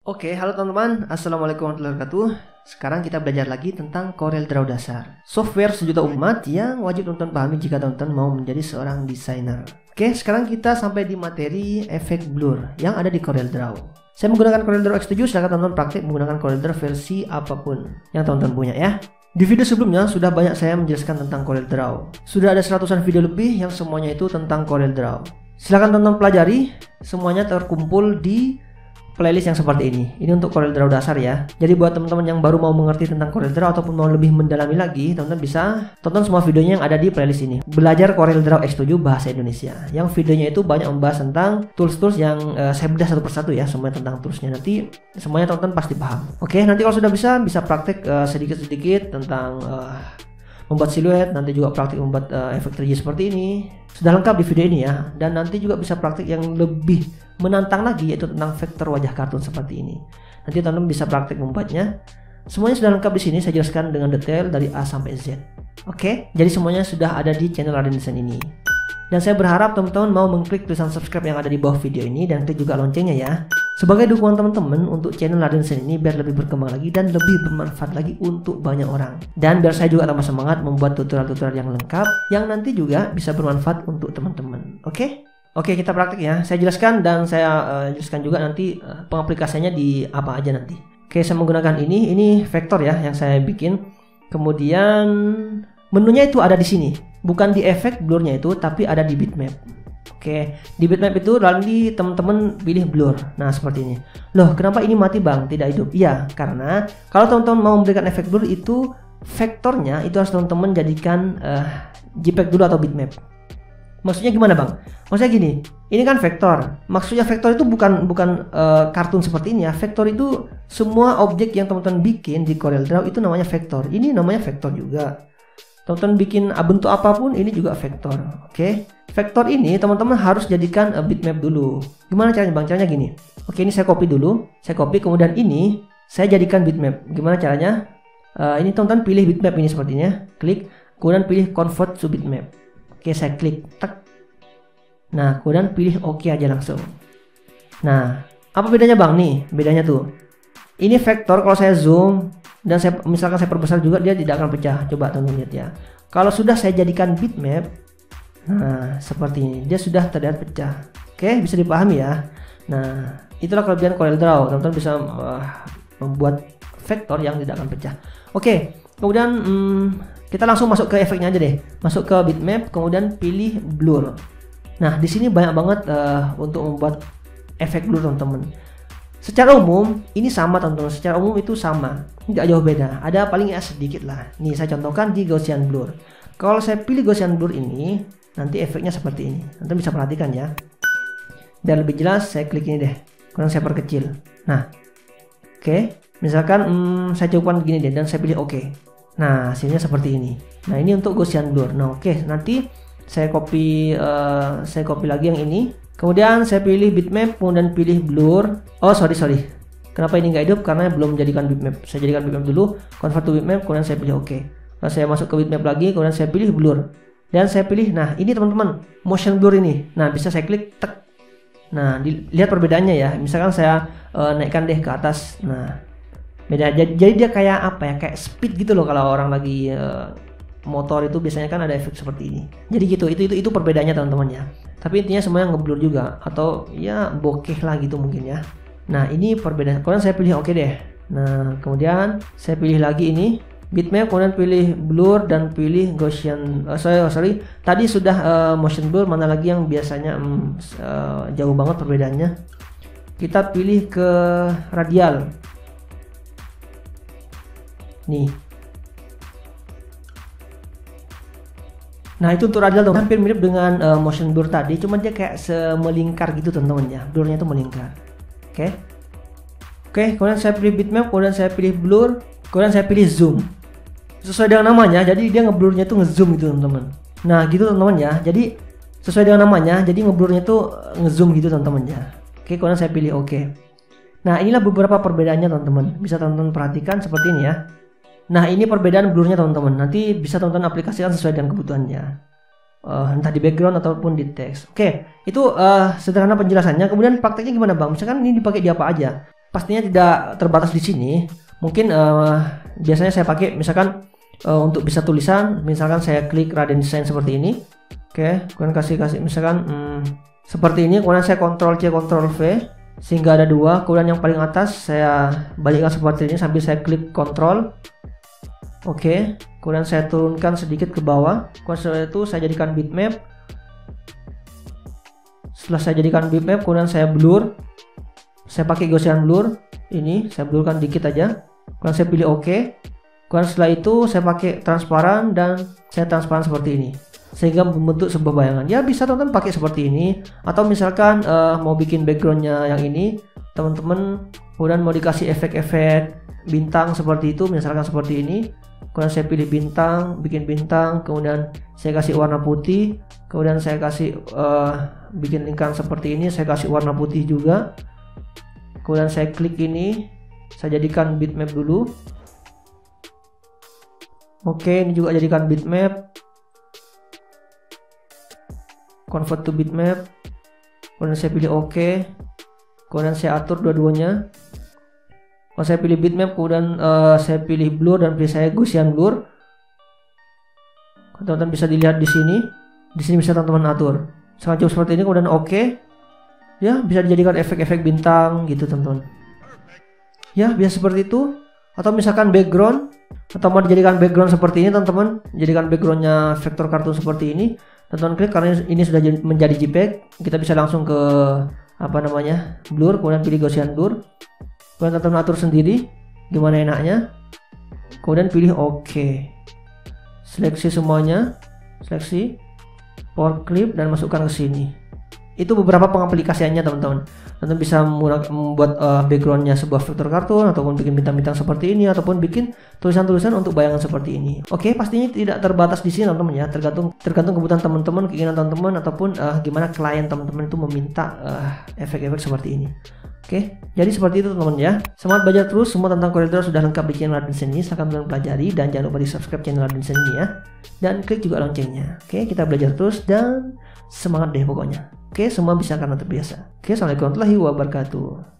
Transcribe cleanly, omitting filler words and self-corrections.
Oke, halo teman-teman. Assalamualaikum warahmatullahi wabarakatuh. Sekarang kita belajar lagi tentang CorelDRAW dasar. Software sejuta umat yang wajib teman-teman pahami jika teman-teman mau menjadi seorang desainer. Oke, sekarang kita sampai di materi efek blur yang ada di CorelDRAW. Saya menggunakan CorelDRAW X7, silahkan teman-teman praktik menggunakan CorelDRAW versi apapun yang teman-teman punya ya. Di video sebelumnya sudah banyak saya menjelaskan tentang CorelDRAW. Sudah ada seratusan video lebih yang semuanya itu tentang CorelDRAW. Silahkan teman-teman pelajari, semuanya terkumpul di playlist yang seperti ini. Ini untuk CorelDRAW dasar ya. Jadi buat teman-teman yang baru mau mengerti tentang CorelDRAW ataupun mau lebih mendalami lagi, teman-teman bisa tonton semua videonya yang ada di playlist ini. Belajar CorelDRAW X7 bahasa Indonesia. Yang videonya itu banyak membahas tentang tools-tools yang saya bedah satu persatu ya, semuanya tentang toolsnya. Nanti semuanya teman-teman pasti paham. Oke, nanti kalau sudah bisa praktek sedikit-sedikit tentang membuat siluet, nanti juga praktik membuat efek 3D seperti ini. Sudah lengkap di video ini ya. Dan nanti juga bisa praktik yang lebih menantang lagi, yaitu tentang vektor wajah kartun seperti ini. Nanti teman-teman bisa praktik membuatnya. Semuanya sudah lengkap di sini, saya jelaskan dengan detail dari A sampai Z. Oke, jadi semuanya sudah ada di channel Raden Desain ini. Dan saya berharap teman-teman mau mengklik tulisan subscribe yang ada di bawah video ini dan klik juga loncengnya ya. Sebagai dukungan teman-teman untuk channel Raden Desain ini biar lebih berkembang lagi dan lebih bermanfaat lagi untuk banyak orang. Dan biar saya juga tambah semangat membuat tutorial-tutorial yang lengkap yang nanti juga bisa bermanfaat untuk teman-teman. Oke, kita praktik ya. Saya jelaskan dan saya jelaskan juga nanti pengaplikasiannya di apa aja nanti. Oke, saya menggunakan ini vektor ya yang saya bikin. Kemudian menunya itu ada di sini, bukan di efek blurnya itu, tapi ada di bitmap. Oke, di bitmap itu lalu teman-teman pilih blur. Nah, seperti ini. Loh, kenapa ini mati bang? Tidak hidup? Iya, karena kalau teman-teman mau memberikan efek blur itu vektornya itu harus teman-teman jadikan JPEG dulu atau bitmap. Maksudnya gimana bang? Maksudnya gini, ini kan vektor. Maksudnya vektor itu bukan kartun seperti ini ya. Vektor itu semua objek yang teman-teman bikin di CorelDRAW itu namanya vektor. Ini namanya vektor juga. Teman-teman bikin bentuk apapun ini juga vektor. Oke, vektor ini teman-teman harus jadikan bitmap dulu. Gimana caranya bang? Caranya gini. Oke, ini saya copy dulu. Saya copy, kemudian ini saya jadikan bitmap. Gimana caranya? Ini teman-teman pilih bitmap ini sepertinya. Klik, kemudian pilih convert to bitmap. Oke, saya klik, tak. Nah, kemudian pilih OK aja langsung. Nah, apa bedanya bang? Nih, bedanya tuh. Ini vektor kalau saya zoom dan misalkan saya perbesar juga dia tidak akan pecah. Coba teman-teman lihat ya. Kalau sudah saya jadikan bitmap, nah seperti ini, dia sudah terlihat pecah. Oke, bisa dipahami ya. Nah, itulah kelebihan CorelDRAW. Teman-teman bisa membuat vektor yang tidak akan pecah. Oke, kemudian kita langsung masuk ke efeknya aja deh. Masuk ke bitmap, kemudian pilih blur. Nah, di sini banyak banget untuk membuat efek blur teman-teman. Secara umum ini sama teman-teman. Secara umum itu sama, tidak jauh beda. Ada paling ya sedikit lah. Nih saya contohkan di Gaussian blur. Kalau saya pilih Gaussian blur ini, nanti efeknya seperti ini. Nanti bisa perhatikan ya. Biar lebih jelas, saya klik ini deh. Kemudian saya perkecil. Nah, oke. Misalkan saya cukupkan begini deh dan saya pilih OK. Nah, hasilnya seperti ini. Nah, ini untuk Gaussian blur. Nah, oke. Nanti saya copy lagi yang ini. Kemudian saya pilih bitmap, kemudian pilih blur. Oh, sorry. Kenapa ini nggak hidup? Karena belum jadikan bitmap. Saya jadikan bitmap dulu, convert to bitmap, kemudian saya pilih OK. Lalu saya masuk ke bitmap lagi, kemudian saya pilih blur. Dan saya pilih, nah ini teman-teman, motion blur ini. Nah, bisa saya klik, tek. Nah, lihat perbedaannya ya. Misalkan saya naikkan deh ke atas. Nah, beda. Jadi dia kayak apa ya? Kayak speed gitu loh kalau orang lagi motor itu biasanya kan ada efek seperti ini. Jadi gitu, itu perbedaannya teman-teman ya. Tapi intinya semuanya ngeblur juga atau ya bokeh lah gitu mungkin ya. Nah, ini perbedaan. Kemudian saya pilih OK deh. Nah, kemudian saya pilih lagi ini bitmap, kemudian pilih blur dan pilih Gaussian. Sorry. Tadi sudah motion blur, mana lagi yang biasanya jauh banget perbedaannya. Kita pilih ke radial. Nih. Nah, itu untuk radial tuh hampir mirip dengan motion blur tadi, cuma dia kayak melingkar gitu teman-teman ya. Blurnya itu melingkar. Oke, kemudian saya pilih bitmap, kemudian saya pilih blur, kemudian saya pilih zoom. Sesuai dengan namanya, jadi dia ngeblurnya itu ngezoom gitu teman-teman. Nah, gitu teman-teman ya. Jadi sesuai dengan namanya, jadi ngeblurnya itu ngezoom gitu teman-teman ya. Oke, kemudian saya pilih OK. Nah, inilah beberapa perbedaannya teman-teman. Bisa teman-teman perhatikan seperti ini ya. Nah, ini perbedaan blurnya teman-teman. Nanti bisa teman-teman aplikasikan sesuai dengan kebutuhannya. entah di background ataupun di teks. Oke, itu sederhana penjelasannya. Kemudian prakteknya gimana bang? Misalkan ini dipakai di apa aja? pastinya tidak terbatas di sini. Mungkin biasanya saya pakai misalkan untuk bisa tulisan, misalkan saya klik Raden Design seperti ini. Oke, kemudian kasih misalkan seperti ini, kemudian saya Ctrl C Ctrl V sehingga ada 2, kemudian yang paling atas saya balikkan seperti ini sambil saya klik Ctrl. Oke, kemudian saya turunkan sedikit ke bawah. Kemudian setelah itu saya jadikan bitmap. Setelah saya jadikan bitmap, kemudian saya blur. Saya pakai Gaussian blur. Ini saya blurkan dikit aja. Kemudian saya pilih OK. Kemudian setelah itu saya pakai transparan dan saya transparan seperti ini, sehingga membentuk sebuah bayangan. Ya bisa teman-teman pakai seperti ini, atau misalkan mau bikin backgroundnya yang ini teman-teman, kemudian mau dikasih efek-efek bintang seperti itu, misalkan seperti ini. Kemudian saya pilih bintang, bikin bintang, kemudian saya kasih warna putih, kemudian saya kasih bikin lingkaran seperti ini, saya kasih warna putih juga. Kemudian saya klik ini, saya jadikan bitmap dulu. Oke, ini juga jadikan bitmap. Convert to bitmap. Kemudian saya pilih OK. Kemudian saya atur dua-duanya. Kalau saya pilih bitmap, kemudian saya pilih blur dan pilih saya Gaussian blur. Teman-teman bisa dilihat di sini. Di sini bisa teman-teman atur. Sangat cukup seperti ini, kemudian OK. Ya, bisa dijadikan efek-efek bintang gitu teman-teman. Ya, biasa seperti itu. Atau misalkan background, atau mau dijadikan background seperti ini teman-teman, jadikan backgroundnya vektor kartun seperti ini, teman-teman klik karena ini sudah menjadi JPEG. Kita bisa langsung ke blur, kemudian pilih Gaussian blur, kemudian teman-teman atur sendiri gimana enaknya, kemudian pilih OK, seleksi semuanya, seleksi power clip dan masukkan ke sini. Itu beberapa pengaplikasiannya teman-teman. Teman-teman bisa membuat backgroundnya sebuah vektor kartun, ataupun bikin bintang-bintang seperti ini, ataupun bikin tulisan-tulisan untuk bayangan seperti ini. Oke, pastinya tidak terbatas di sini teman-teman ya, tergantung kebutuhan teman-teman, keinginan teman-teman, ataupun gimana klien teman-teman itu meminta efek-efek seperti ini. Oke, jadi seperti itu teman-teman ya. Semangat belajar terus, semua tentang CorelDRAW sudah lengkap di channel Raden Design ini. Silahkan teman-teman pelajari dan jangan lupa di subscribe channel Raden Design ini ya. Dan klik juga loncengnya. Oke, kita belajar terus dan semangat deh pokoknya. Oke, semua bisa karena terbiasa. Oke, assalamualaikum warahmatullahi wabarakatuh.